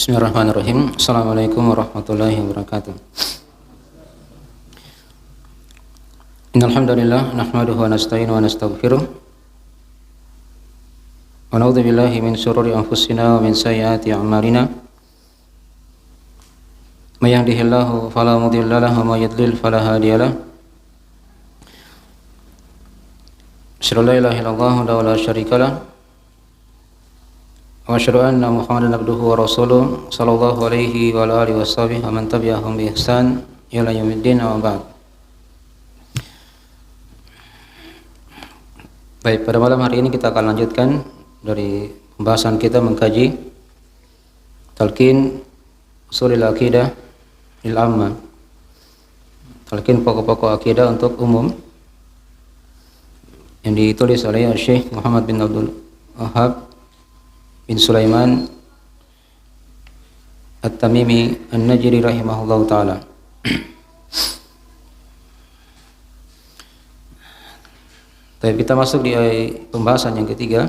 Bismillahirrahmanirrahim. Assalamualaikum warahmatullahi wabarakatuh. Innal hamdalillah nahmaduhu wa nasta'inuhu wa nastaghfiruh. Wa na'udzu billahi min shururi anfusina wa min sayyiati a'malina. May yahdihillahu fala mudilla lahu wa may yudlil fala hadiya lahu. Asyhadu an la ilaha illallah wa la syarika lahu. Wa asyhadu anna Muhammadan abduhu wa rasuluh sallallahu alaihi wa alihi washabihi wa man tabi'ahum bi ihsan ila yaumiddin wa ba'd. Baik, pada malam hari ini kita akan lanjutkan dari pembahasan kita mengkaji talqin ushulil aqidah lil amma. Talqin pokok-pokok akidah untuk umum yang ditulis oleh Syekh Muhammad bin Abdul Wahhab bin Sulaiman At-Tamimi An-Najri rahimahullahu taala. Kita masuk di pembahasan yang ketiga.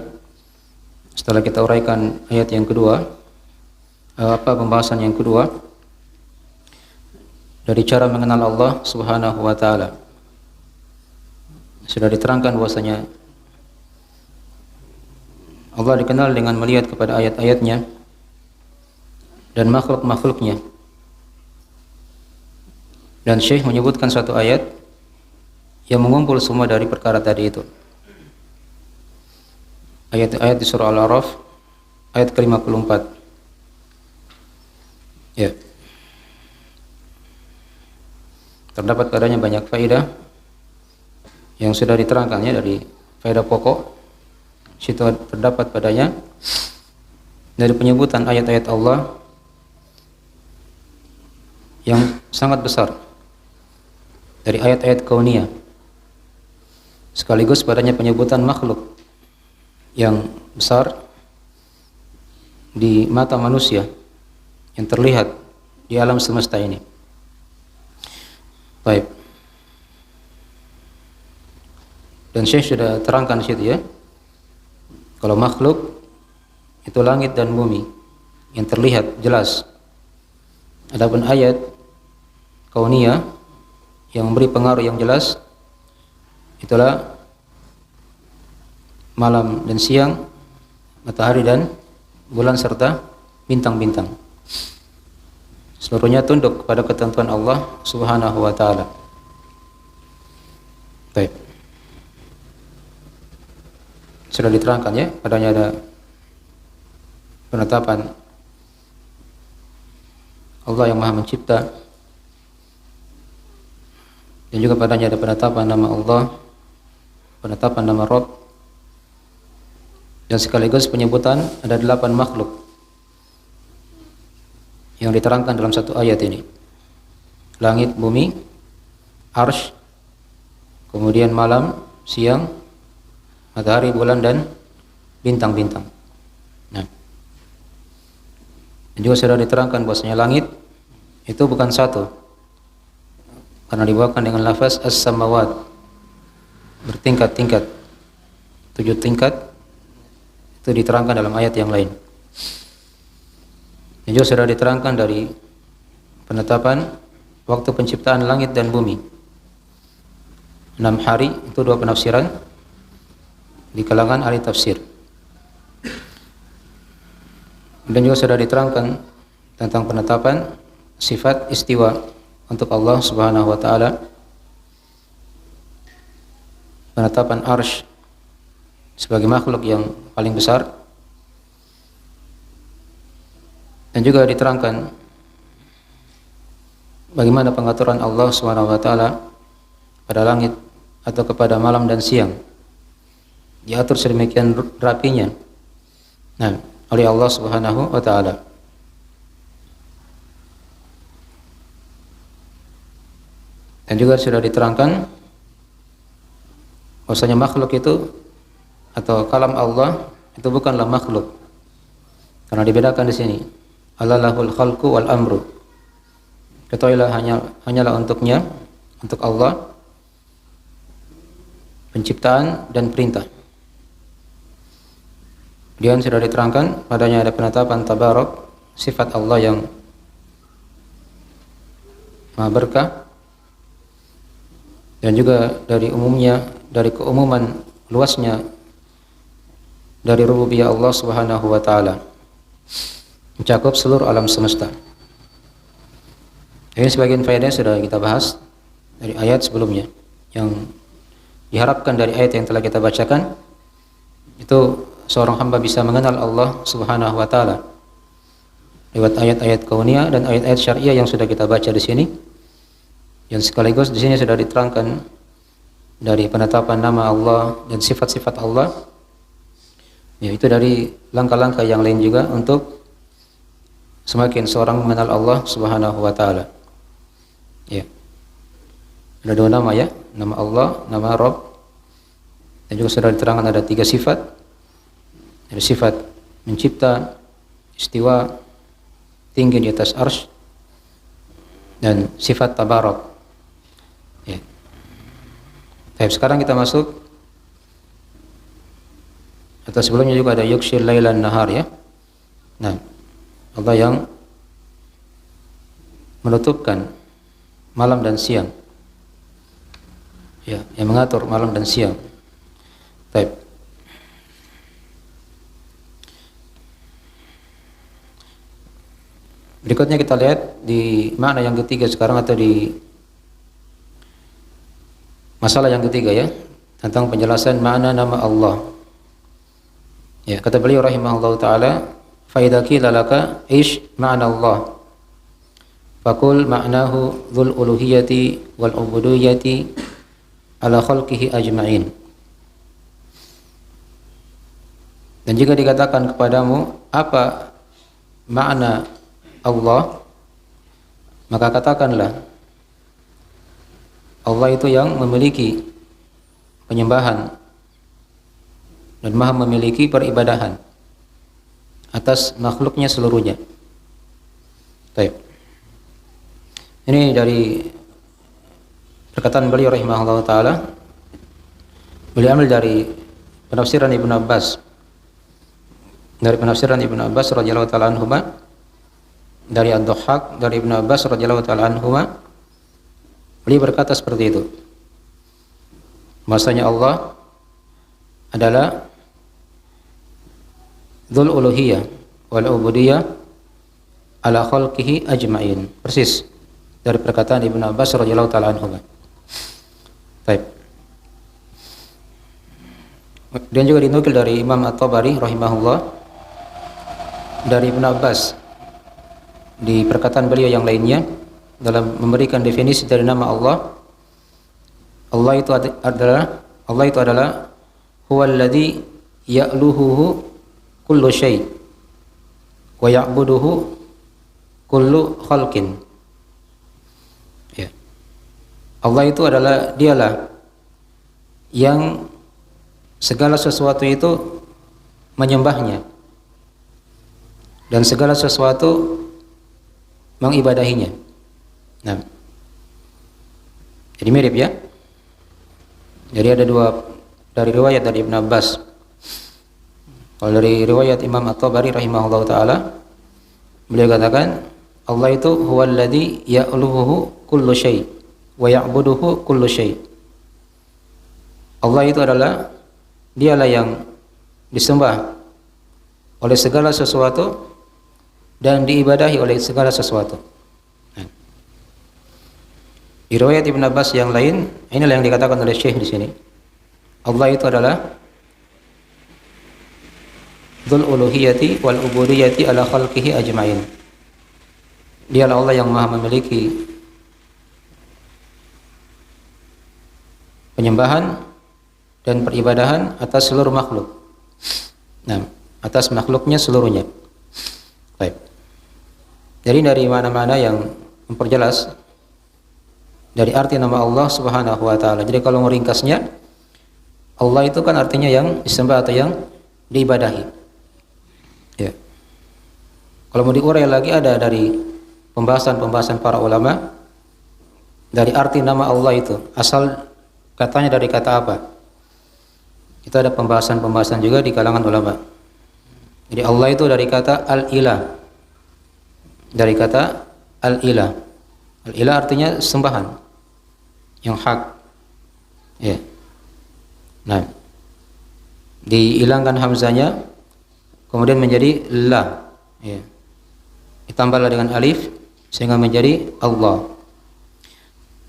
Setelah kita uraikan ayat yang kedua, pembahasan yang kedua dari cara mengenal Allah Subhanahu wa taala. Sudah diterangkan bahwasanya Allah dikenal dengan melihat kepada ayat-ayatnya dan makhluk-makhluknya. Dan Syekh menyebutkan satu ayat yang mengumpul semua dari perkara tadi itu. Ayat-ayat di surah Al-A'raf ayat ke-54. Ya. Terdapat padanya banyak faedah yang sudah diterangkannya dari faedah pokok. Situ terdapat padanya dari penyebutan ayat-ayat Allah yang sangat besar, dari ayat-ayat kauniyah, sekaligus padanya penyebutan makhluk yang besar di mata manusia yang terlihat di alam semesta ini. Baik. Dan Syekh sudah terangkan di situ ya. Kalau makhluk itu langit dan bumi yang terlihat jelas. Adapun ayat kauniyah yang memberi pengaruh yang jelas itulah malam dan siang, matahari dan bulan serta bintang-bintang. Seluruhnya tunduk kepada ketentuan Allah Subhanahu wa taala. Baik. Sudah diterangkan ya, padanya ada penetapan Allah yang Maha Mencipta, dan juga padanya ada penetapan nama Allah, penetapan nama Rabb, dan sekaligus penyebutan ada 8 makhluk yang diterangkan dalam satu ayat ini. Langit, bumi, arsy, kemudian malam, siang, matahari, bulan dan bintang-bintang. Nah, dan juga sudah diterangkan bahwasanya langit itu bukan satu, karena dibawakan dengan lafaz as-samawat, bertingkat-tingkat, 7 tingkat, itu diterangkan dalam ayat yang lain. Dan juga sudah diterangkan dari penetapan waktu penciptaan langit dan bumi, 6 hari, itu 2 penafsiran di kalangan ahli tafsir. Dan juga sudah diterangkan tentang penetapan sifat istiwa untuk Allah Subhanahu wa taala, penetapan arsy sebagai makhluk yang paling besar, dan juga diterangkan bagaimana pengaturan Allah Subhanahu wa taala pada langit atau kepada malam dan siang, diatur sedemikian rapinya oleh Allah Subhanahu wa taala. Dan juga sudah diterangkan bahwasanya makhluk itu atau kalam Allah itu bukanlah makhluk, karena dibedakan di sini. Allahul khalqu wal amru. Ketahuilah hanyalah untuknya, untuk Allah, penciptaan dan perintah. Kemudian sudah diterangkan padanya ada penetapan tabarak sifat Allah yang Maha Berkah, dan juga dari keumuman luasnya dari rububiyah Allah Subhanahu wa taala, mencakup seluruh alam semesta. Ini sebagian faedah sudah kita bahas dari ayat sebelumnya. Yang diharapkan dari ayat yang telah kita bacakan itu seorang hamba bisa mengenal Allah Subhanahu wa taala lewat ayat-ayat kauniyah dan ayat-ayat syariah yang sudah kita baca di sini. Yang sekaligus di sini sudah diterangkan dari penetapan nama Allah dan sifat-sifat Allah. Yaitu dari langkah-langkah yang lain juga untuk semakin seorang mengenal Allah Subhanahu wa taala. Ya. Ada dua nama ya, nama Allah, nama Rabb. Dan juga sudah diterangkan ada 3 sifat. Ada sifat mencipta, istiwa, tinggi di atas arsy, dan sifat tabarak. Ya. Baik, sekarang kita masuk, atau sebelumnya juga ada yukshil lailan nahar ya. Nah, Allah yang menutupkan malam dan siang. Ya, yang mengatur malam dan siang. Baik. Berikutnya kita lihat di makna yang ketiga sekarang, atau di masalah yang ketiga ya, tentang penjelasan makna nama Allah. Ya, kata beliau rahimahullahu taala, fa idza qila laka ish ma'na Allah faqul ma'nahu dzul uluhiyati wal ubudiyyati ala khalqihi ajma'in. Dan jika dikatakan kepadamu apa makna Allah, maka katakanlah Allah itu yang memiliki penyembahan dan maha memiliki peribadahan atas makhluknya seluruhnya. Baik. Ini dari perkataan beliau rahimahullah ta'ala. Beliau ambil dari penafsiran Ibnu Abbas. Dari penafsiran Ibnu Abbas radhiyallahu ta'ala anhuma, dari Ad-Dhahhak dari Ibnu Abbas radhiyallahu ta'ala anhuma, beliau berkata seperti itu. Maksudnya Allah adalah dzul uluhiyah wal ubudiyyah ala khalqihi ajma'in. Persis dari perkataan Ibnu Abbas radhiyallahu ta'ala anhuma. Baik. Dan juga dinukil dari Imam At-Tabari rahimahullah dari Ibnu Abbas di perkataan beliau yang lainnya dalam memberikan definisi dari nama Allah. Allah itu adalah huwallazi ya'luhuhu kullu syai' wa ya'buduhu kullu khalqin. Ya. Allah itu adalah dialah yang segala sesuatu itu menyembahnya dan segala sesuatu mengibadahinya. Nah, jadi mirip ya. Jadi ada dua dari riwayat dari Ibnu Abbas. Kalau dari riwayat Imam At-Tabari rahimahullah ta'ala, beliau katakan Allah itu huwallazi ya'luhu kullu syai' wa ya'buduhu kullu syai'. Allah itu adalah dialah yang disembah oleh segala sesuatu dan diibadahi oleh segala sesuatu. Di riwayat Ibnu Abbas yang lain, inilah yang dikatakan oleh Syekh di sini. Allah itu adalah dzul uluhiyati wal ubudiyyati ala khalqihi ajma'in. Dialah Allah yang maha memiliki penyembahan dan peribadahan atas seluruh makhluk. Nah, atas makhluknya seluruhnya. Baik. Jadi dari mana-mana yang memperjelas dari arti nama Allah Subhanahu wa taala. Jadi kalau meringkasnya, Allah itu kan artinya yang disembah atau yang diibadahi. Ya. Kalau mau diurai lagi ada dari pembahasan-pembahasan para ulama dari arti nama Allah itu. Asal katanya dari kata apa? Itu ada pembahasan-pembahasan juga di kalangan ulama. Jadi Allah itu dari kata al-ilah. dari kata al-ilah. Al-ilah artinya sembahan yang hak. Ya. Nah, dihilangkan hamzanya kemudian menjadi la. Ya. Ditambahlah dengan alif sehingga menjadi Allah.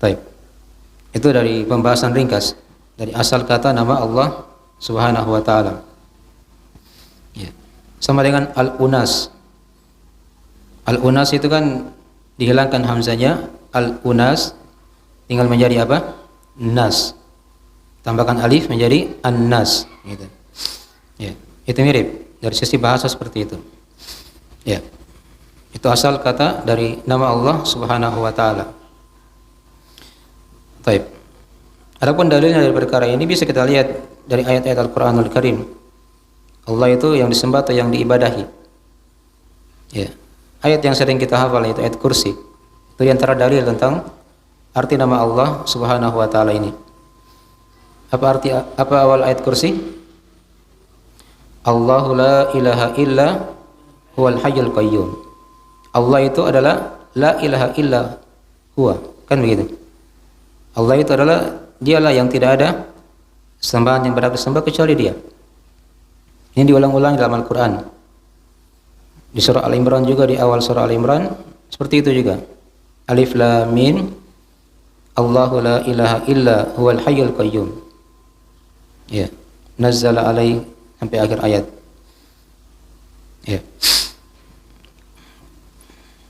Baik. Itu dari pembahasan ringkas dari asal kata nama Allah Subhanahu wa taala. Ya. Sama dengan al-unas. Al-unas itu kan dihilangkan hamzanya, al-unas tinggal menjadi apa? Nas. Tambahkan alif menjadi an-nas gitu. Ya, itu mirip dari sisi bahasa seperti itu. Ya. Itu asal kata dari nama Allah Subhanahu wa taala. Baik. Adapun dalilnya dari perkara ini bisa kita lihat dari ayat-ayat Al-Qur'anul Karim. Allah itu yang disembah atau yang diibadahi. Ya. Ayat yang sering kita hafal itu ayat kursi. Itu di antara dalil tentang arti nama Allah Subhanahu wa taala ini. Apa awal ayat kursi? Allahu la ilaha illa huwal hayyul qayyum. Allah itu adalah la ilaha illa huwa. Kan begitu. Allah itu adalah dialah yang tidak ada sembahan yang berhak disembah kecuali dia. Ini diulang-ulang dalam Al-Quran. Di surah Al-Imran juga, di awal surah Al-Imran seperti itu juga. Alif lam mim. Allahu la ilaha illa huwal hayyul qayyum. Ya. Nazzala alaihi sampai akhir ayat. Ya.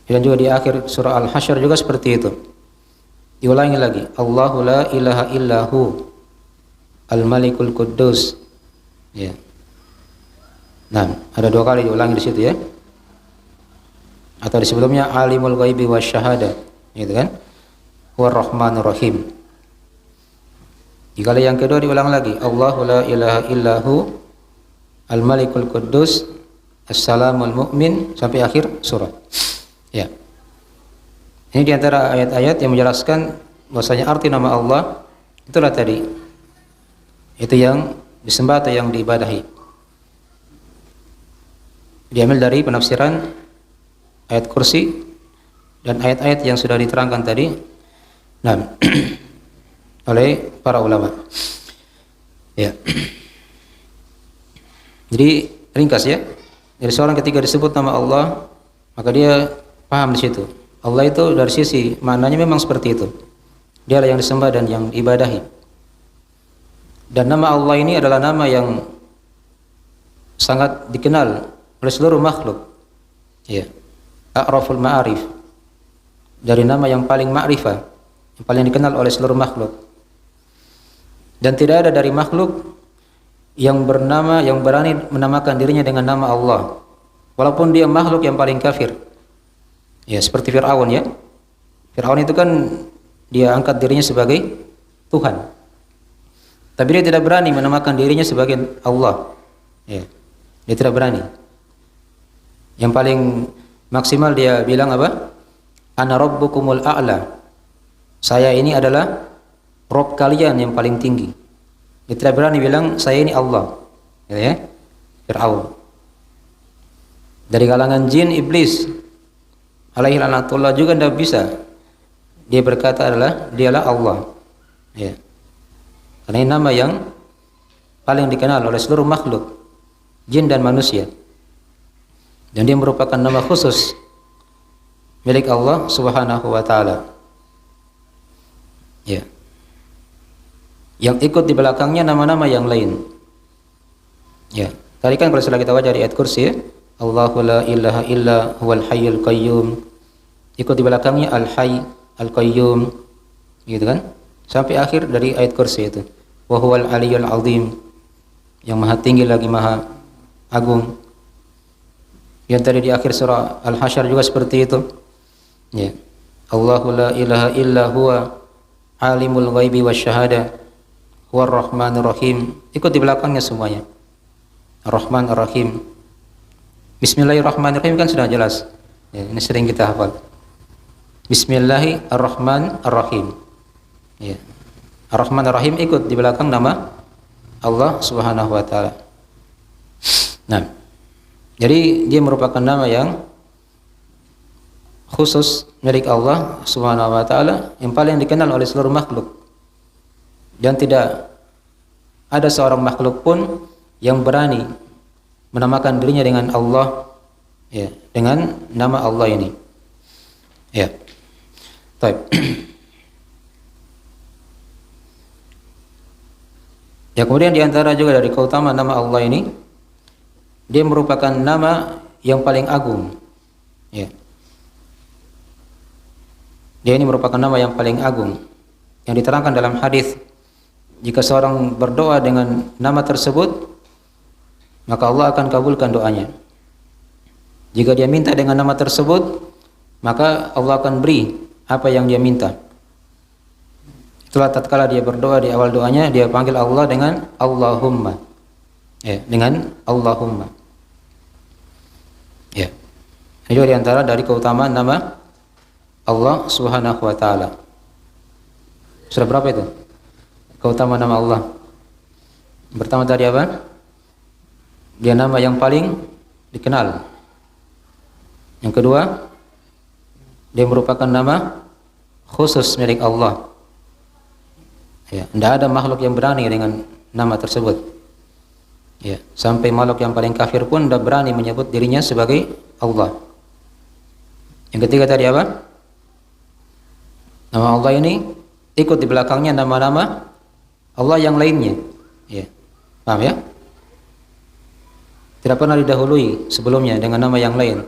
Dan juga di akhir surah Al-Hasyr juga seperti itu. Diulangi lagi. Allahu la ilaha illa hu al-malikul quddus. Ya. Nah, ada 2 kali diulangi di situ ya. Atau di sebelumnya alimul ghaibi wasyahada, gitu kan? Huwar rahmanur rahim. Di kali yang kedua diulang lagi. Allahu la ilaha illahu al-malikul quddus as-salamul mu'min sampai akhir surah. Ya. Ini di antara ayat-ayat yang menjelaskan bahwasanya arti nama Allah itulah tadi. Itu yang disembah atau yang diibadahi. Diambil dari penafsiran ayat kursi dan ayat-ayat yang sudah diterangkan tadi oleh para ulama. Ya. Jadi ringkas ya. Jadi seorang ketika disebut nama Allah, maka dia paham di situ. Allah itu dari sisi maknanya memang seperti itu. Dialah yang disembah dan yang diibadahi. Dan nama Allah ini adalah nama yang sangat dikenal oleh seluruh makhluk. Ya. A'raful ma'arif. Dari nama yang paling ma'rifah, yang paling dikenal oleh seluruh makhluk. Dan tidak ada dari makhluk yang berani menamakan dirinya dengan nama Allah, walaupun dia makhluk yang paling kafir. Ya, seperti Fir'aun ya. Fir'aun itu kan dia angkat dirinya sebagai Tuhan. Tapi dia tidak berani menamakan dirinya sebagai Allah. Ya. Dia tidak berani. Yang paling maksimal dia bilang apa? Ana rabbukumul a'la. Saya ini adalah Rob kalian yang paling tinggi. Dia tidak berani bilang saya ini Allah. Gitu ya. Fir'aun. Dari kalangan jin iblis alaihi laknatullah juga tidak bisa. Dia berkata dialah Allah. Ya. Karena ini nama yang paling dikenal oleh seluruh makhluk, jin dan manusia. Dan dia merupakan nama khusus milik Allah Subhanahu wa taala. Ya. Yang ikut di belakangnya nama-nama yang lain. Ya. Tadi kan kalau sudah kita baca di ayat kursi ya, Allahu la ilaha illa huwal hayyul qayyum. Ikut di belakangnya al-hayy, al-qayyum. Gitu kan? Sampai akhir dari ayat kursi itu. Wa huwal aliyyul azim. Yang maha tinggi lagi maha agung. Yang tadi di akhir surah Al-Hasyr juga seperti itu. Ya. Allahu la ilaha illa huwa alimul ghaibi wasyahada huwar rahmanur rahim. Ikut di belakangnya semuanya. Ar-Rahman Ar-Rahim. Bismillahirrahmanirrahim kan sudah jelas. Ya, ini sering kita hafal. Bismillahirrahmanirrahim. Ya. Ar-Rahman Ar-Rahim ikut di belakang nama Allah Subhanahu wa taala. Nah, jadi dia merupakan nama yang khusus milik Allah Subhanahu wa taala yang paling dikenal oleh seluruh makhluk. Dan tidak ada seorang makhluk pun yang berani menamakan dirinya dengan Allah, ya, dengan nama Allah ini. Ya. Baik. Ya, kemudian diantara juga dari keutamaan nama Allah ini, dia merupakan nama yang paling agung. Ya. Dia ini merupakan nama yang paling agung yang diterangkan dalam hadis. Jika seorang berdoa dengan nama tersebut, maka Allah akan kabulkan doanya. Jika dia minta dengan nama tersebut, maka Allah akan beri apa yang dia minta. Itulah tatkala dia berdoa di awal doanya, dia panggil Allah dengan Allahumma. Ya, dengan Allahumma. Ya. Ini juga diantara dari keutamaan nama Allah Subhanahu wa taala. Sudah berapa itu? Keutamaan nama Allah. Pertama tadi apa? Dia nama yang paling dikenal. Yang kedua, dia merupakan nama khusus milik Allah. Ya, tidak ada makhluk yang berani dengan nama tersebut. Ya, sampai makhluk yang paling kafir pun tidak berani menyebut dirinya sebagai Allah. Yang ketiga tadi apa? Nama Allah ini ikut di belakangnya nama-nama Allah yang lainnya. Ya. Paham ya? Tidak pernah didahului sebelumnya dengan nama yang lain.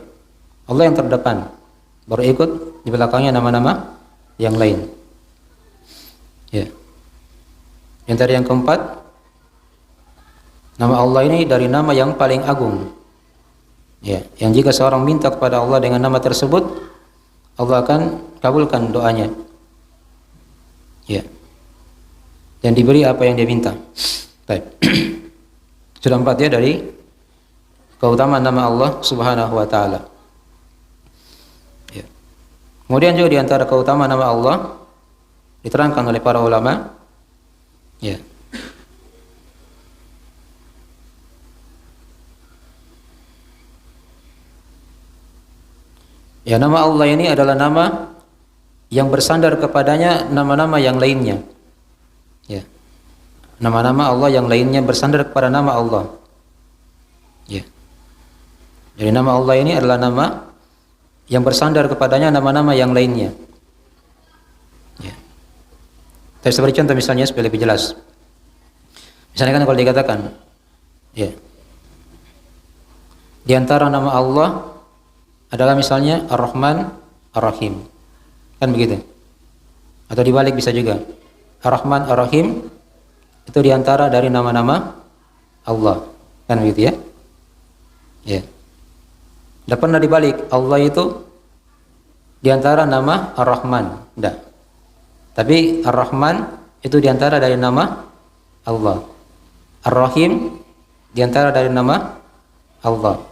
Allah yang terdepan, baru ikut di belakangnya nama-nama yang lain. Ya. Yang tadi yang keempat, nama Allah ini dari nama yang paling agung. Ya, yang jika seorang minta kepada Allah dengan nama tersebut, Allah akan kabulkan doanya. Ya. Dan diberi apa yang dia minta. Baik. Sudah 4 ya dari keutamaan nama Allah Subhanahu wa taala. Ya. Kemudian juga di antara keutamaan nama Allah diterangkan oleh para ulama, ya. Ya, nama Allah ini adalah nama yang bersandar kepadanya nama-nama yang lainnya. Ya. Nama-nama Allah yang lainnya bersandar kepada nama Allah. Ya. Jadi nama Allah ini adalah nama yang bersandar kepadanya nama-nama yang lainnya. Ya. Saya seperti contoh misalnya supaya lebih jelas. Misalnya kan kalau dikatakan, ya, di antara nama Allah adalah misalnya Ar-Rahman, Ar-Rahim. Kan begitu? Atau dibalik bisa juga. Ar-Rahman, Ar-Rahim itu diantara dari nama-nama Allah. Kan begitu ya? Ya. Tidak pernah dibalik. Allah itu diantara nama Ar-Rahman. Tidak. Tapi Ar-Rahman itu diantara dari nama Allah. Ar-Rahim diantara dari nama Allah.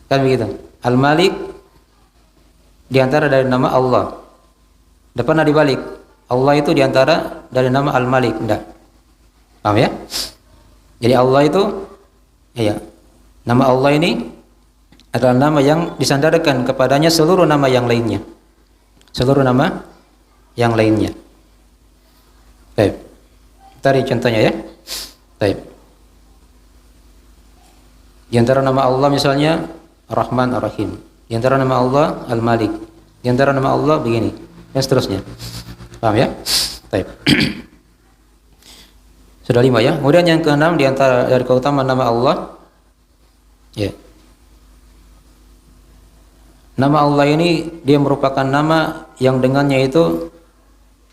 Kan begitu? Al-Malik diantara dari nama Allah. Tidak pernah dibalik. Allah itu diantara dari nama Al-Malik. Tidak. Paham ya? Jadi Allah itu, ya, nama Allah ini adalah nama yang disandarkan kepadanya seluruh nama yang lainnya. Seluruh nama yang lainnya. Baik. Tadi contohnya ya. Baik. Di antara nama Allah misalnya Ar-Rahman, Ar-Rahim. Di antara nama Allah Al-Malik. Di antara nama Allah begini dan seterusnya. Paham ya? Baik. Sudah 5 ya. Kemudian yang keenam di antara dari keutamaan nama Allah, ya. Nama Allah ini dia merupakan nama yang dengannya itu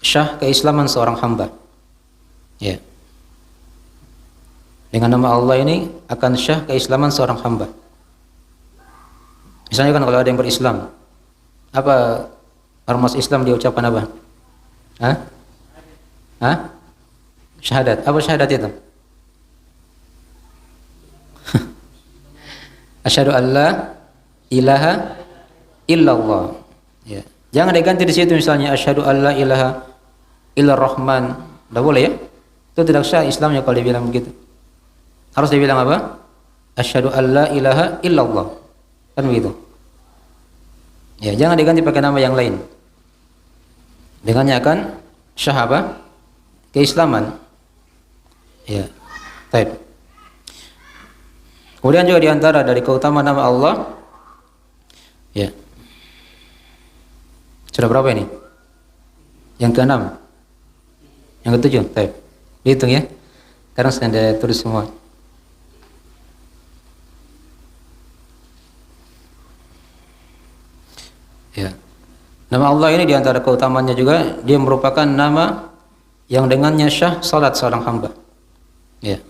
syah keislaman seorang hamba. Ya. Dengan nama Allah ini akan syah keislaman seorang hamba. Misalnya kan kalau ada yang berislam, apa ormas Islam diucapkan apa? Hah? Hah? Syahadat. Apa syahadat itu? Asyhadu an la ilaha illallah. Ya. Jangan diganti di situ misalnya asyhadu an la ilaha illar rahman. Tidak boleh ya? Itu tidak sah Islamnya kalau dibilang begitu. Harus dibilang apa? Asyhadu an la ilaha illallah. Kan begitu. Ya, jangan diganti pakai nama yang lain. Dengannya akan syah apa? Keislaman. Ya. Baik. Kemudian juga diantara dari keutamaan nama Allah, ya. Sudah berapa ini? Yang keenam, yang ketujuh. Baik. Dihitung ya. Sekarang saya tulis semua. Ya. Nama Allah ini diantara keutamaannya juga, dia merupakan nama yang dengannya syah salat seorang hamba. Ya.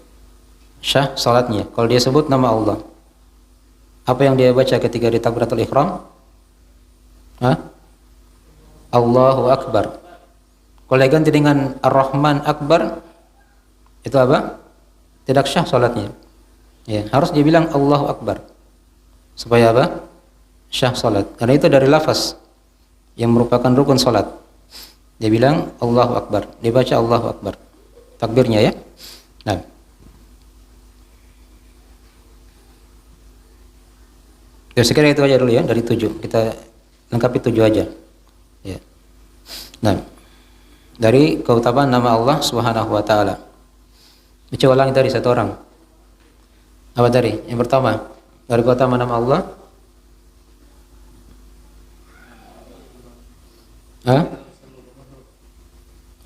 Syah salatnya. Kalau dia sebut nama Allah, apa yang dia baca ketika di takbiratul ihram? Allahu Akbar. Kalau dia ganti dengan Ar-Rahman Akbar, itu apa? Tidak syah salatnya. Ya, harus dia bilang Allahu Akbar. Supaya apa? Syah salat. Karena itu dari lafaz yang merupakan rukun salat. Dia bilang Allahu Akbar. Dia baca Allahu Akbar. Takbirnya ya. Nah. Ya, sekiranya itu aja dulu ya, dari 7. Kita lengkapi 7 aja. Ya. Nah, dari keutamaan nama Allah Subhanahu wa taala. Coba ulangi tadi satu orang. Apa tadi? Yang pertama, dari keutamaan nama Allah.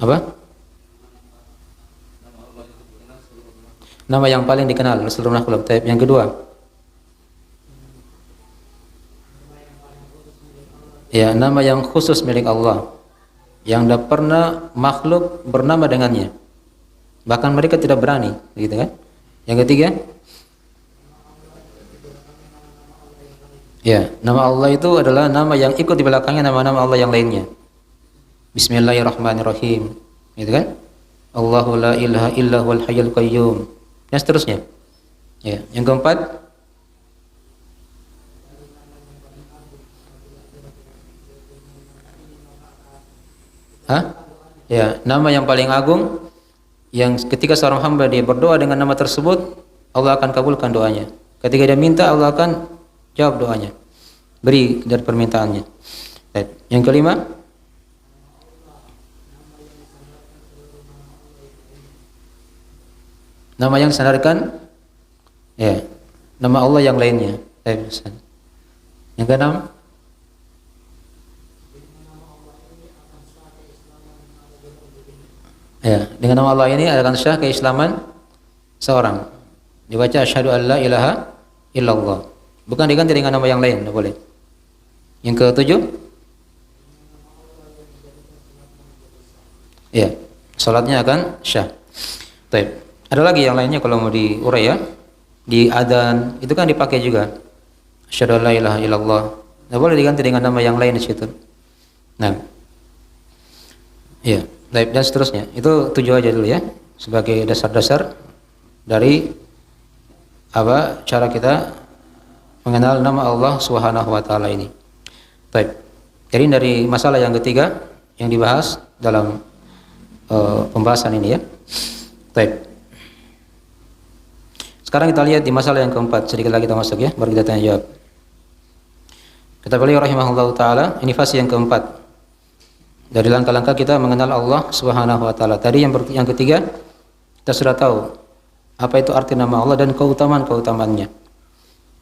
Apa? Nama yang paling dikenal seluruh makhluk. Yang kedua, ya, nama yang khusus milik Allah, yang tidak pernah makhluk bernama dengannya, bahkan mereka tidak berani, gitu kan? Yang ketiga, ya, nama Allah itu adalah nama yang ikut di belakangnya nama-nama Allah yang lainnya. Bismillahirrahmanirrahim, gitu kan? Allahu la ilaha illa huwal hayyul qayyum, dan seterusnya. Ya, yang keempat, ya, nama yang paling agung, yang ketika seorang hamba dia berdoa dengan nama tersebut, Allah akan kabulkan doanya. Ketika dia minta, Allah akan jawab doanya, beri dari permintaannya. Yang kelima, nama yang disandarkan, ya, nama Allah yang lainnya. Yang keenam, ya, dengan nama Allah ini akan syah keislaman seorang. Dibaca asyhadu an la ilaha illallah. Bukan diganti dengan nama yang lain, tidak boleh. Yang ketujuh, ya, salatnya akan syah. Baik. Ada lagi yang lainnya kalau mau diurai ya. Di adzan itu kan dipakai juga. Asyhadu an la ilaha illallah. Tidak boleh diganti dengan nama yang lain di situ. Nah. Ya, baik, dan seterusnya. Itu 7 aja dulu ya, sebagai dasar-dasar dari apa cara kita mengenal nama Allah Subhanahu wa taala ini. Baik. Jadi dari masalah yang ketiga yang dibahas dalam pembahasan ini ya. Baik. Sekarang kita lihat di masalah yang keempat. Sedikit lagi kita masuk ya, baru kita tanya jawab. Kata beliau rahimahullahu taala, ini fase yang keempat dari langkah-langkah kita mengenal Allah Subhanahu wa taala. Tadi yang ketiga kita sudah tahu apa itu arti nama Allah dan keutamaan-keutamaannya,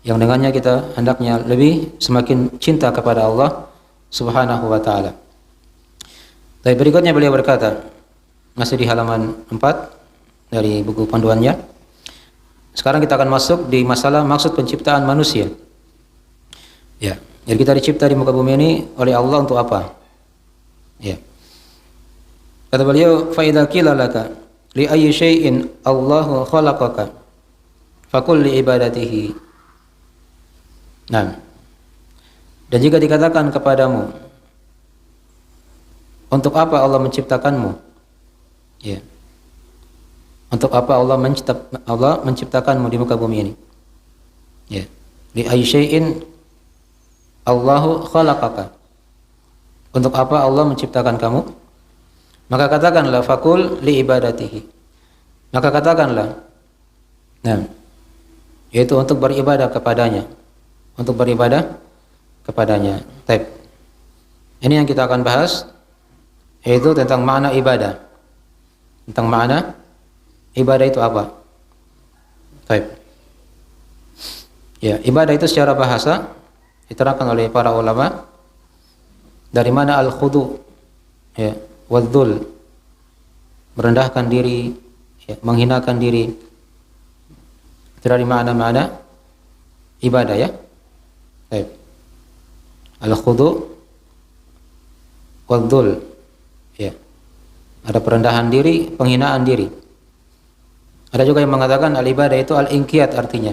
yang dengannya kita hendaknya lebih semakin cinta kepada Allah Subhanahu wa taala. Tapi berikutnya beliau berkata, masih di halaman 4 dari buku panduannya. Sekarang kita akan masuk di masalah maksud penciptaan manusia. Ya, jadi kita dicipta di muka bumi ini oleh Allah untuk apa? Ya. Kata beliau, fa idza qila laka li ayyi syai'in Allahu khalaqaka faqul li ibadatihi. Nah. Dan jika dikatakan kepadamu, untuk apa Allah menciptakanmu? Ya. Untuk apa Allah menciptakanmu di muka bumi ini? Ya. Li ayyi syai'in Allahu khalaqaka. Untuk apa Allah menciptakan kamu? Maka katakanlah fakul li ibadatihi. Maka katakanlah, nah, yaitu untuk beribadah kepadanya, untuk beribadah kepadanya. Baik. Ini yang kita akan bahas, yaitu tentang makna ibadah. Tentang makna ibadah itu apa? Baik. Ya, ibadah itu secara bahasa diterangkan oleh para ulama dari mana al-khudu, ya, wadzul, merendahkan diri, ya, menghinakan diri. Itu dari makna-makna ibadah, ya. Baik. Al-khudu wadzul, ya. Ada perendahan diri, penghinaan diri. Ada juga yang mengatakan al-ibadah itu al-inqiyad, artinya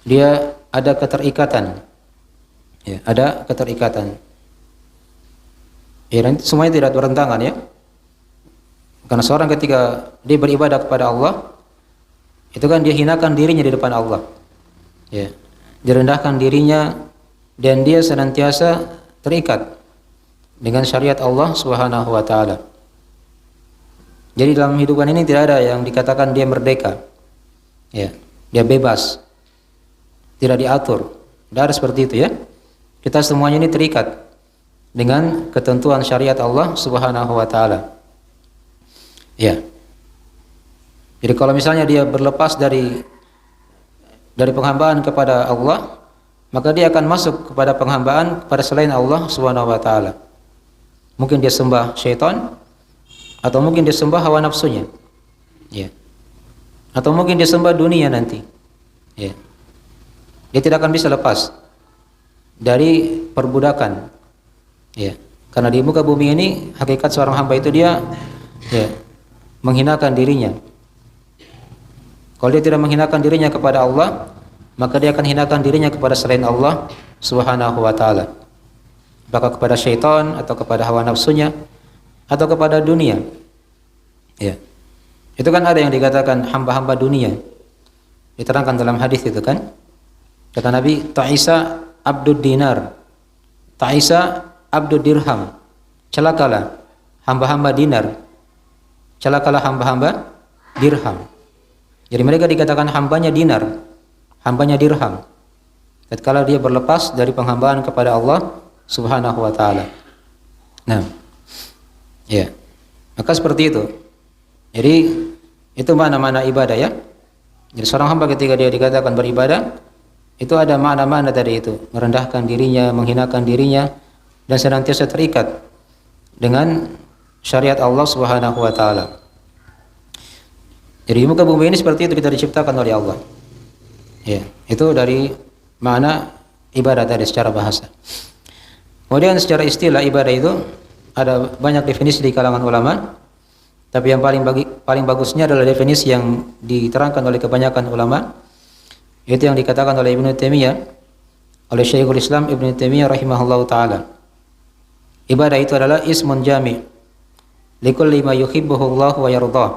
dia ada keterikatan. Ya, ada keterikatan. Ya, dan semuanya tidak bertentangan, ya. Karena seorang ketika dia beribadah kepada Allah, itu kan dia hinakan dirinya di depan Allah. Ya. Direndahkan dirinya dan dia senantiasa terikat dengan syariat Allah Subhanahu wa taala. Jadi dalam hidupan ini tidak ada yang dikatakan dia merdeka. Ya, dia bebas. Tidak diatur. Tidak ada seperti itu, ya. Kita semuanya ini terikat dengan ketentuan syariat Allah Subhanahu wa taala. Ya. Jadi kalau misalnya dia berlepas dari penghambaan kepada Allah, maka dia akan masuk kepada penghambaan kepada selain Allah Subhanahu wa taala. Mungkin dia sembah syaitan, atau mungkin dia sembah hawa nafsunya. Ya. Atau mungkin dia sembah dunia nanti. Ya. Dia tidak akan bisa lepas dari perbudakan. Ya. Karena di muka bumi ini hakikat seorang hamba itu dia, ya, menghinakan dirinya. Kalau dia tidak menghinakan dirinya kepada Allah, maka dia akan hinakan dirinya kepada selain Allah Subhanahu wa taala. Apakah kepada syaitan, atau kepada hawa nafsunya, atau kepada dunia. Ya. Itu kan ada yang dikatakan hamba-hamba dunia. Diterangkan dalam hadis itu kan. Kata Nabi, ta'isa abdud dinar, ta'isa abdud dirham. Celakalah hamba-hamba dinar, celakalah hamba-hamba dirham. Jadi mereka dikatakan hambanya dinar, hambanya dirham, tatkala dia berlepas dari penghambaan kepada Allah Subhanahu wa taala. Nah, ya. Maka seperti itu. Jadi itu mana-mana ibadah, ya. Jadi seorang hamba ketika dia dikatakan beribadah, itu ada makna-makna tadi itu, merendahkan dirinya, menghinakan dirinya, dan senantiasa terikat dengan syariat Allah Subhanahu wa taala. Jadi muka bumi ini seperti itu kita diciptakan oleh Allah. Ya, itu dari makna ibadah tadi secara bahasa. Kemudian secara istilah ibadah itu ada banyak definisi di kalangan ulama, tapi yang paling bagusnya adalah definisi yang diterangkan oleh kebanyakan ulama, yaitu yang dikatakan oleh Ibnu Taimiyah, oleh Syekhul Islam Ibnu Taimiyah rahimahullahu taala. Ibadah itu adalah ismun jami' likulli ma yuhibbuhu Allah wa yardah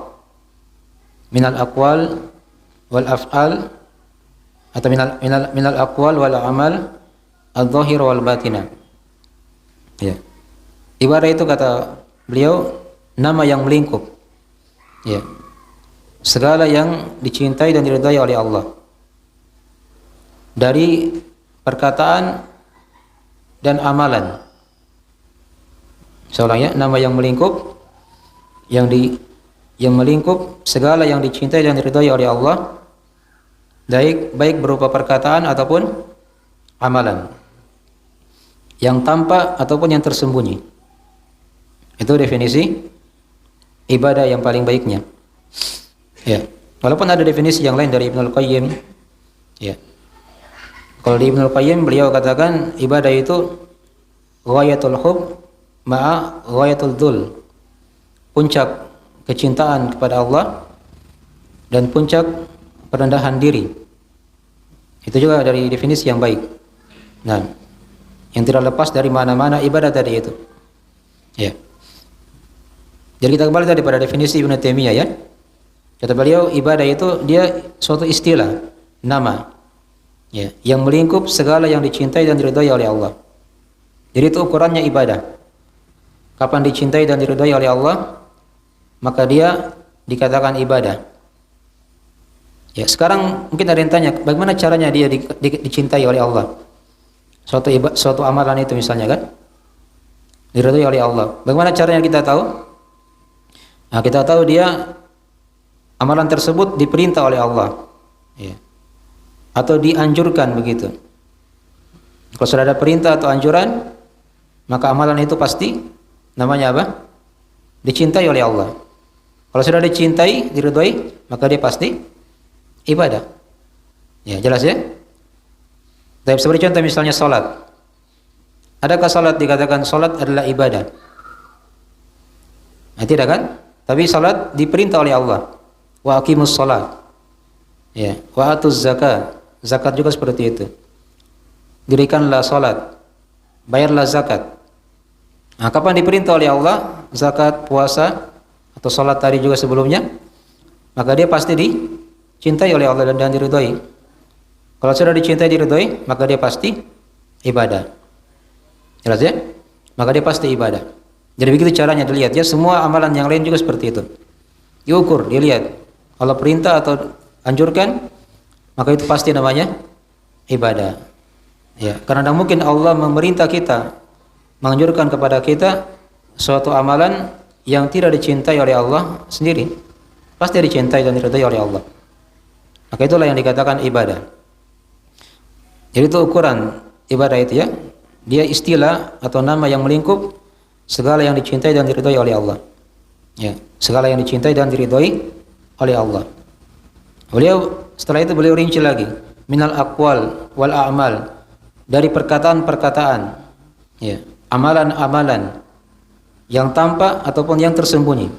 minal aqwal wal af'al, atau minal aqwal wal amal adh-dhahir wal batinah. Ya. Ibadah itu kata beliau nama yang melingkup, ya, segala yang dicintai dan diridhai oleh Allah dari perkataan dan amalan. Seolahnya nama yang melingkup, yang melingkup segala yang dicintai dan diridhai oleh Allah, baik berupa perkataan ataupun amalan, yang tampak ataupun yang tersembunyi. Itu definisi ibadah yang paling baiknya. Ya, walaupun ada definisi yang lain dari Ibnul Qayyim. Ya. Kalau di Ibnul Qayyim beliau katakan ibadah itu ghayatul hub ma'a ghayatul dhul. Puncak kecintaan kepada Allah dan puncak perendahan diri. Itu juga dari definisi yang baik. Nah, yang tidak lepas dari mana-mana ibadah tadi itu. Ya. Jadi kita kembali tadi pada definisi Ibnu Taimiyah, ya. Kata beliau ibadah itu dia suatu istilah, nama, ya, yang melingkup segala yang dicintai dan diridhai oleh Allah. Jadi itu ukurannya ibadah. Kapan dicintai dan diridhai oleh Allah, maka dia dikatakan ibadah. Ya, sekarang mungkin ada yang tanya, bagaimana caranya dia dicintai oleh Allah? suatu amalan itu misalnya kan diridhoi oleh Allah. Bagaimana caranya kita tahu? Nah, kita tahu dia amalan tersebut diperintah oleh Allah, ya, atau dianjurkan begitu. Kalau sudah ada perintah atau anjuran, maka amalan itu pasti namanya apa? Dicintai oleh Allah. Kalau sudah dicintai, diridhoi, maka dia pasti ibadah. Ya, jelas ya? Tapi seperti contoh misalnya salat. Adakah salat dikatakan salat adalah ibadah? Nah, tidak kan? Tapi salat diperintah oleh Allah. Wa aqimus salat. Ya, wa atuz zakat. Zakat juga seperti itu. Dirikanlah salat, bayarlah zakat. Nah, kapan diperintah oleh Allah zakat, puasa atau salat tadi juga sebelumnya, maka dia pasti dicintai oleh Allah dan diridhoi. Kalau sudah dicintai diridhoi, maka dia pasti ibadah. Jelas ya? Maka dia pasti ibadah. Jadi begitu caranya dilihat ya, semua amalan yang lain juga seperti itu. Diukur, dilihat. Allah perintah atau anjurkan, maka itu pasti namanya ibadah. Ya, karena tidak mungkin Allah memerintah kita, menganjurkan kepada kita suatu amalan yang tidak dicintai oleh Allah sendiri. Pasti dicintai dan diridhai oleh Allah. Maka itulah yang dikatakan ibadah. Jadi itu ukuran ibadah itu ya. Dia istilah atau nama yang melingkup segala yang dicintai dan diridhai oleh Allah. Ya, segala yang dicintai dan diridhai oleh Allah. Setelah itu beliau rinci lagi, minal aqwal wal a'mal, dari perkataan-perkataan, ya, amalan-amalan yang tampak ataupun yang tersembunyi.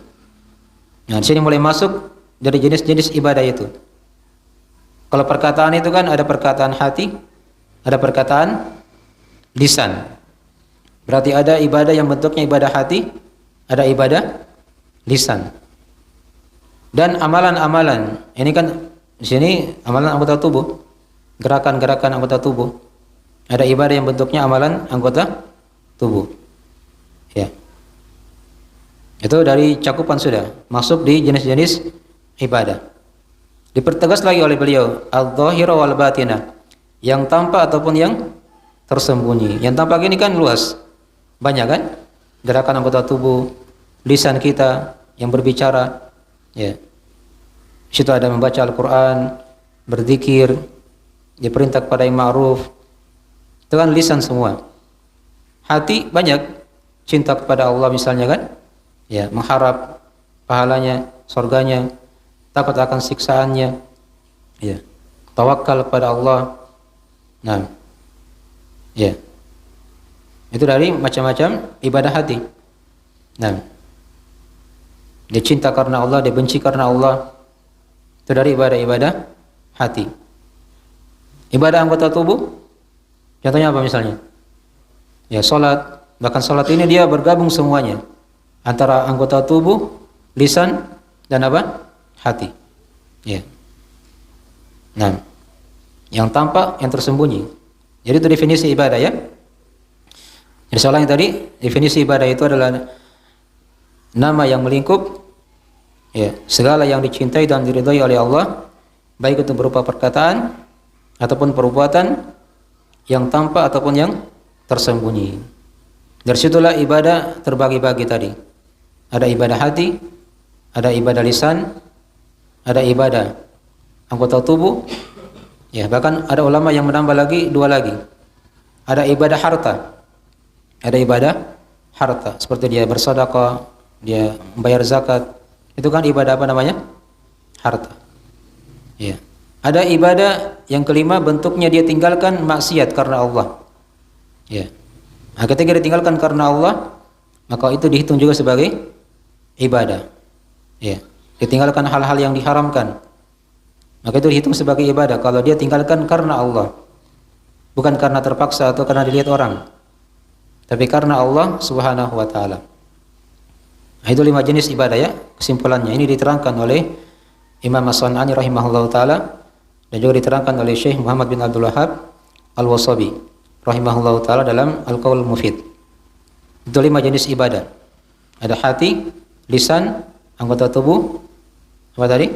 Nah, di sini mulai masuk dari jenis-jenis ibadah itu. Kalau perkataan itu kan ada perkataan hati, ada perkataan lisan. Berarti ada ibadah yang bentuknya ibadah hati, ada ibadah lisan. Dan amalan-amalan, ini kan di sini amalan anggota tubuh, gerakan-gerakan anggota tubuh. Ada ibadah yang bentuknya amalan anggota tubuh. Ya. Itu dari cakupan sudah masuk di jenis-jenis ibadah. Dipertegas lagi oleh beliau, al-dhahira wal batinah, yang tampak ataupun yang tersembunyi. Yang tampak ini kan luas. Banyak kan? Gerakan anggota tubuh, lisan kita yang berbicara, ya. Situ ada membaca Al-Qur'an, berzikir, diperintah kepada yang ma'ruf. Itu kan lisan semua. Hati banyak, cinta kepada Allah misalnya kan, ya, mengharap pahalanya, surganya, takut akan siksaannya, ya, tawakal kepada Allah. Nah, ya, itu dari macam-macam ibadah hati. Nah, dia cinta karena Allah, dia benci karena Allah. Itu dari ibadah-ibadah hati. Ibadah anggota tubuh, contohnya apa misalnya? Ya, salat. Bahkan salat ini dia bergabung semuanya, antara anggota tubuh, lisan, dan apa? Hati. Ya. Nah, yang tampak, yang tersembunyi. Jadi itu definisi ibadah ya. Jadi soalnya tadi definisi ibadah itu adalah nama yang melingkup, ya, segala yang dicintai dan diridhai oleh Allah, baik itu berupa perkataan ataupun perbuatan yang tampak ataupun yang tersembunyi. Dari situlah ibadah terbagi-bagi tadi. Ada ibadah hati, ada ibadah lisan, ada ibadah anggota tubuh. Ya, bahkan ada ulama yang menambah lagi dua lagi. Ada ibadah harta. Ada ibadah harta, seperti dia bersedekah, dia membayar zakat. Itu kan ibadah apa namanya? Harta. Ya. Ada ibadah yang kelima, bentuknya dia tinggalkan maksiat karena Allah. Ya. Nah, ketika ditinggalkan karena Allah, maka itu dihitung juga sebagai ibadah. Ya. Ditinggalkan hal-hal yang diharamkan, maka itu dihitung sebagai ibadah kalau dia tinggalkan karena Allah. Bukan karena terpaksa atau karena dilihat orang, tapi karena Allah Subhanahu wa taala. Nah, itu 5 jenis ibadah ya, kesimpulannya. Ini diterangkan oleh Imam As-San'ani rahimahullahu taala dan juga diterangkan oleh Syekh Muhammad bin Abdul Wahhab Al-Wasabi rahimahullahu taala dalam Al-Qaul Mufid. Itu 5 jenis ibadah. Ada hati, lisan, anggota tubuh, apa tadi?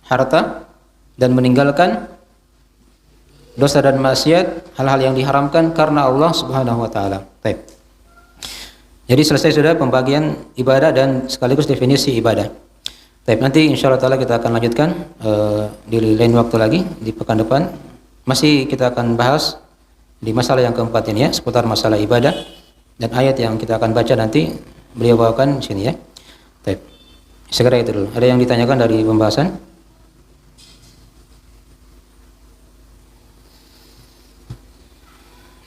Harta, dan meninggalkan dosa dan maksiat, hal-hal yang diharamkan karena Allah Subhanahu wa taala. Baik. Jadi selesai sudah pembagian ibadah dan sekaligus definisi ibadah. Baik, nanti insyaallah taala kita akan lanjutkan di lain waktu lagi di pekan depan. Masih kita akan bahas di masalah yang keempat ini ya, seputar masalah ibadah dan ayat yang kita akan baca nanti beliau bawakan di sini ya. Baik. Segera itu dulu. Ada yang ditanyakan dari pembahasan?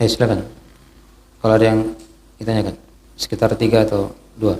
Silakan. Kalau ada yang ditanyakan, sekitar 3 atau 2.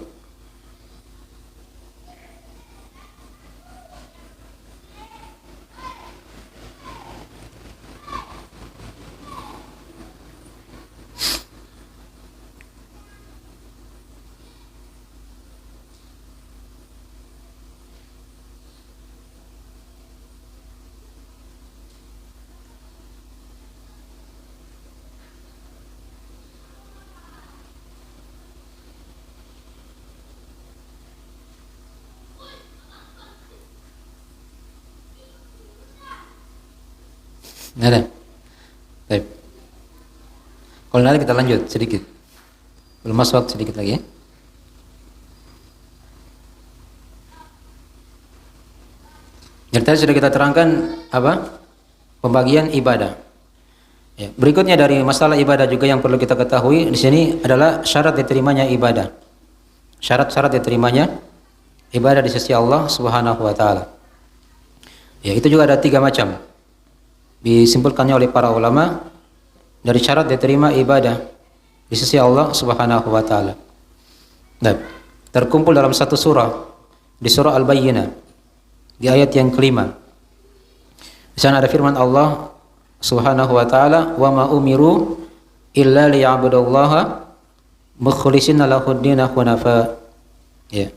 Nggak ada. Baik. Kalau nanti kita lanjut sedikit. Belum masuk waktu sedikit lagi ya. Jadi tadi sudah kita terangkan apa? Pembagian ibadah. Ya, berikutnya dari masalah ibadah juga yang perlu kita ketahui di sini adalah syarat diterimanya ibadah. Syarat-syarat diterimanya ibadah di sisi Allah Subhanahu wa taala. Ya, itu juga ada 3 macam. Disimpulkannya oleh para ulama dari syarat diterima ibadah di sisi Allah Subhanahu wa taala. Nah, terkumpul dalam satu surah, di surah Al-Bayyinah, di ayat yang kelima. Di sana ada firman Allah Subhanahu wa taala, "Wa ma umiru illa liya'budullaha mukhlishina lahud-din hunafa." Ya.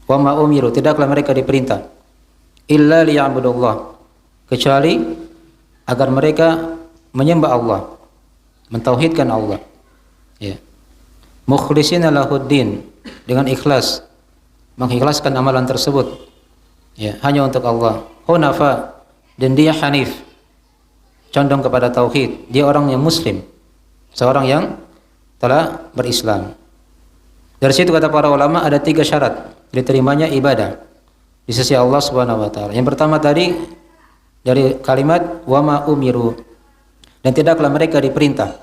Wa ma umiru, tidaklah mereka diperintah illa liya'budullah, kecuali agar mereka menyembah Allah, mentauhidkan Allah. Ya. Mukhlishina lahud-din, dengan ikhlas, mengikhlaskan amalan tersebut. Ya, hanya untuk Allah. Hunafa, dan dia hanif, condong kepada tauhid. Dia orang yang muslim, seorang yang telah berislam. Dari situ kata para ulama ada 3 syarat diterimanya ibadah di sisi Allah Subhanahu wa taala. Yang pertama tadi dari kalimat wa ma umiru, dan tidaklah mereka diperintah.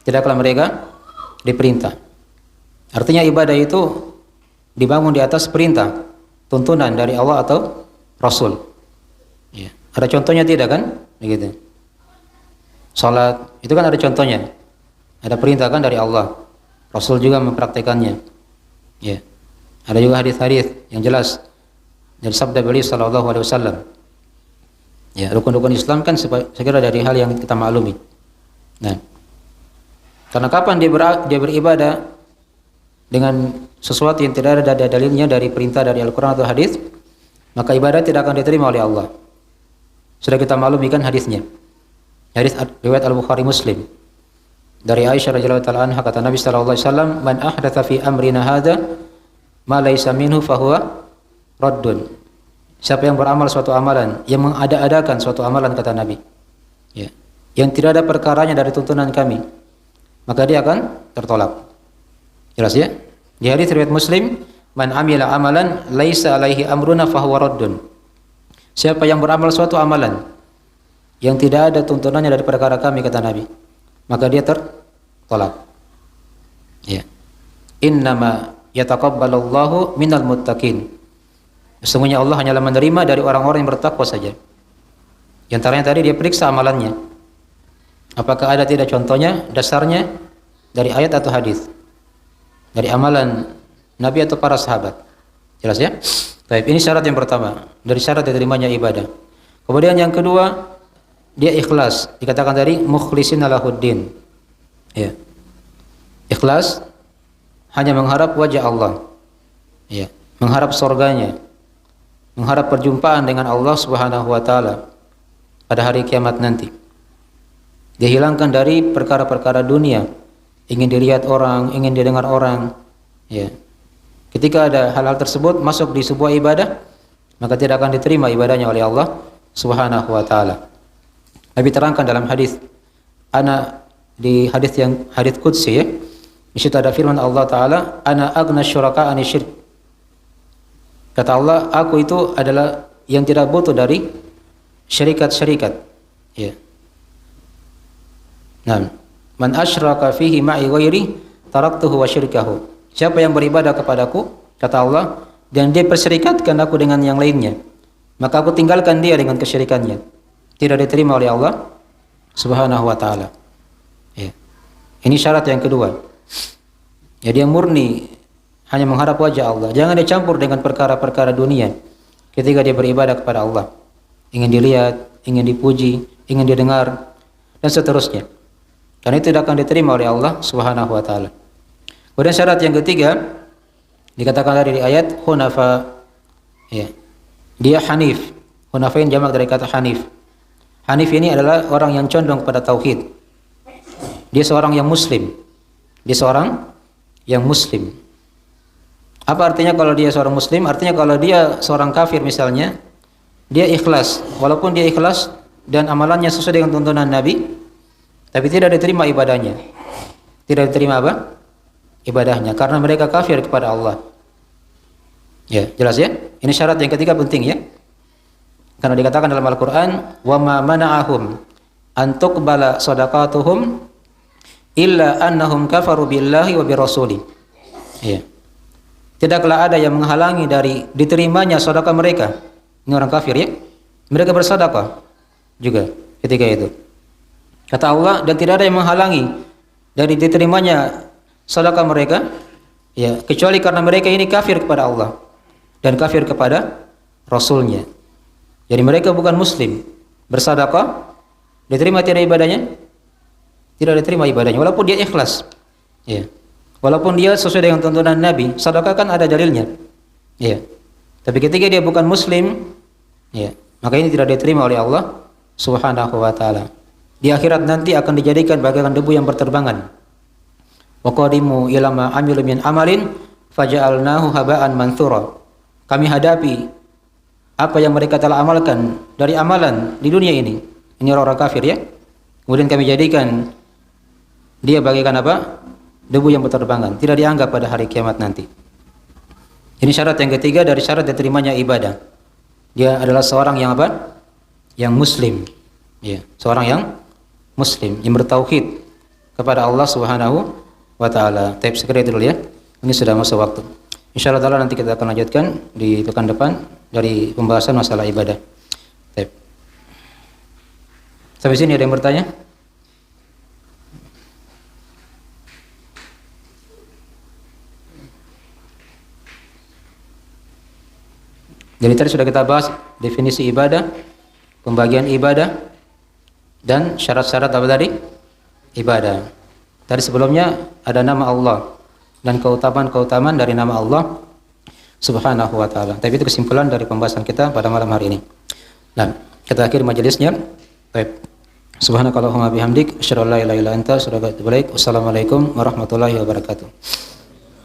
Tidaklah mereka diperintah. Artinya ibadah itu dibangun di atas perintah, tuntunan dari Allah atau Rasul. Ya. Ada contohnya tidak kan? Begitu. Salat itu kan ada contohnya. Ada perintah kan dari Allah. Rasul juga mempraktekannya. Ya. Ada juga hadis-hadis yang jelas dari sabda beliau sallallahu alaihi wasallam. Ya, rukun-rukun Islam kan segera dari hal yang kita maklumi. Nah, karena kapan dia beribadah dengan sesuatu yang tidak ada dalilnya dari perintah dari Al-Quran atau hadis, maka ibadah tidak akan diterima oleh Allah. Sudah kita maklumi kan hadisnya. Hadis riwayat Al-Bukhari Muslim. Dari Aisyah radhiyallahu taala anha, kata Nabi sallallahu alaihi wasallam, "Man ahdatsa fi amrina hadza ma laysa minhu fahuwa raddun." Siapa yang beramal suatu amalan, yang mengada-adakan suatu amalan, kata Nabi, ya, yang tidak ada perkaranya dari tuntunan kami, maka dia akan tertolak. Jelas ya? Di hadis riwayat Muslim, "Man amila amalan laisa alaihi amruna fahuwa raddun." Siapa yang beramal suatu amalan yang tidak ada tuntunannya dari perkara kami, kata Nabi, maka dia tertolak. Ya. Innama yataqabbalullahu minal muttaqin. Sesungguhnya Allah hanyalah menerima dari orang-orang yang bertakwa saja. Di antaranya tadi dia periksa amalannya. Apakah ada tidak contohnya, dasarnya dari ayat atau hadis, dari amalan Nabi atau para sahabat. Jelas ya? Baik, ini syarat yang pertama dari syarat diterimanya ibadah. Kemudian yang kedua, dia ikhlas. Dikatakan tadi mukhlishina lahuddin. Ya. Ikhlas hanya mengharap wajah Allah. Ya, mengharap surganya, mengharap perjumpaan dengan Allah Subhanahu wa taala pada hari kiamat nanti. Dia hilangkan dari perkara-perkara dunia, ingin dilihat orang, ingin didengar orang. Ya. Ketika ada hal-hal tersebut masuk di sebuah ibadah, maka tidak akan diterima ibadahnya oleh Allah Subhanahu wa taala. Nabi terangkan dalam hadis di hadis qudsi ya. Di situ ada firman Allah Taala, "Ana aghna syuraka ani syirk." Kata Allah, aku itu adalah yang tidak butuh dari syarikat-syarikat. Ya. Nah, man asyraka fihi ma'i ghairi taraktuhu wa syirkahu. Siapa yang beribadah kepadaku, kata Allah, dan dia perserikatkan aku dengan yang lainnya, maka aku tinggalkan dia dengan kesyirikannya. Tidak diterima oleh Allah Subhanahu wa taala. Ya. Ini syarat yang kedua. Ya, dia murni hanya mengharap wajah Allah. Jangan dicampur dengan perkara-perkara dunia ketika dia beribadah kepada Allah. Ingin dilihat, ingin dipuji, ingin didengar, dan seterusnya. Karena itu tidak akan diterima oleh Allah Subhanahu wa taala. Kemudian syarat yang ketiga dikatakan dari ayat hunafa. Ya. Dia hanif. Hunafain jamak dari kata hanif. Hanif ini adalah orang yang condong kepada tauhid. Dia seorang yang muslim. Dia seorang yang muslim. Apa artinya kalau dia seorang muslim? Artinya kalau dia seorang kafir misalnya, dia ikhlas. Walaupun dia ikhlas dan amalannya sesuai dengan tuntunan Nabi, tapi tidak diterima ibadahnya. Tidak diterima apa? Ibadahnya. Karena mereka kafir kepada Allah. Ya, jelas ya? Ini syarat yang ketiga penting ya. Karena dikatakan dalam Al-Quran, وَمَا مَنَعَهُمْ أَن تُقْبَلَ صَدَقَاتُهُمْ illa annahum kafaru billahi wa birasuli. Ya. Tidaklah ada yang menghalangi dari diterimanya sedekah mereka. Ini orang kafir ya. Mereka bersedekah juga ketika itu. Kata Allah, dan tidak ada yang menghalangi dari diterimanya sedekah mereka ya, kecuali karena mereka ini kafir kepada Allah dan kafir kepada Rasulnya. Jadi mereka bukan muslim, bersedekah, diterima tidak ibadahnya? Tidak diterima ibadahnya walaupun dia ikhlas. Ya. Walaupun dia sesuai dengan tuntunan Nabi, sedekah kan ada dalilnya. Ya. Tapi ketika dia bukan muslim, ya, maka ini tidak diterima oleh Allah Subhanahu wa taala. Di akhirat nanti akan dijadikan bagaikan debu yang berterbangan. Wa qadimu ila ma amilu min amalin faja'alnahu haba'an manthura. Kami hadapi apa yang mereka telah amalkan dari amalan di dunia ini. Ini orang kafir ya. Kemudian kami jadikan dia bagaikan apa? Debu yang berterbangan, tidak dianggap pada hari kiamat nanti. Ini syarat yang ketiga dari syarat diterimanya ibadah. Dia adalah seorang yang apa? Yang muslim. Ya, seorang yang muslim, yang bertauhid kepada Allah Subhanahu wa taala. Tapi sekali dulu ya. Ini sudah masuk waktu. Insyaallah taala nanti kita akan lanjutkan di pekan depan dari pembahasan masalah ibadah. Baik. Sampai sini ada yang bertanya? Jadi tadi sudah kita bahas definisi ibadah, pembagian ibadah, dan syarat-syarat apa tadi? Ibadah. Tadi sebelumnya ada nama Allah dan keutamaan-keutamaan dari nama Allah Subhanahu wa taala. Tapi itu kesimpulan dari pembahasan kita pada malam hari ini. Nah, kita akhiri majelisnya. Baik. Subhanakallahumma bihamdik, asyhadu an la ilaha illa anta, astaghfiruka wa atubu ilaik. Wassalamualaikum warahmatullahi wabarakatuh.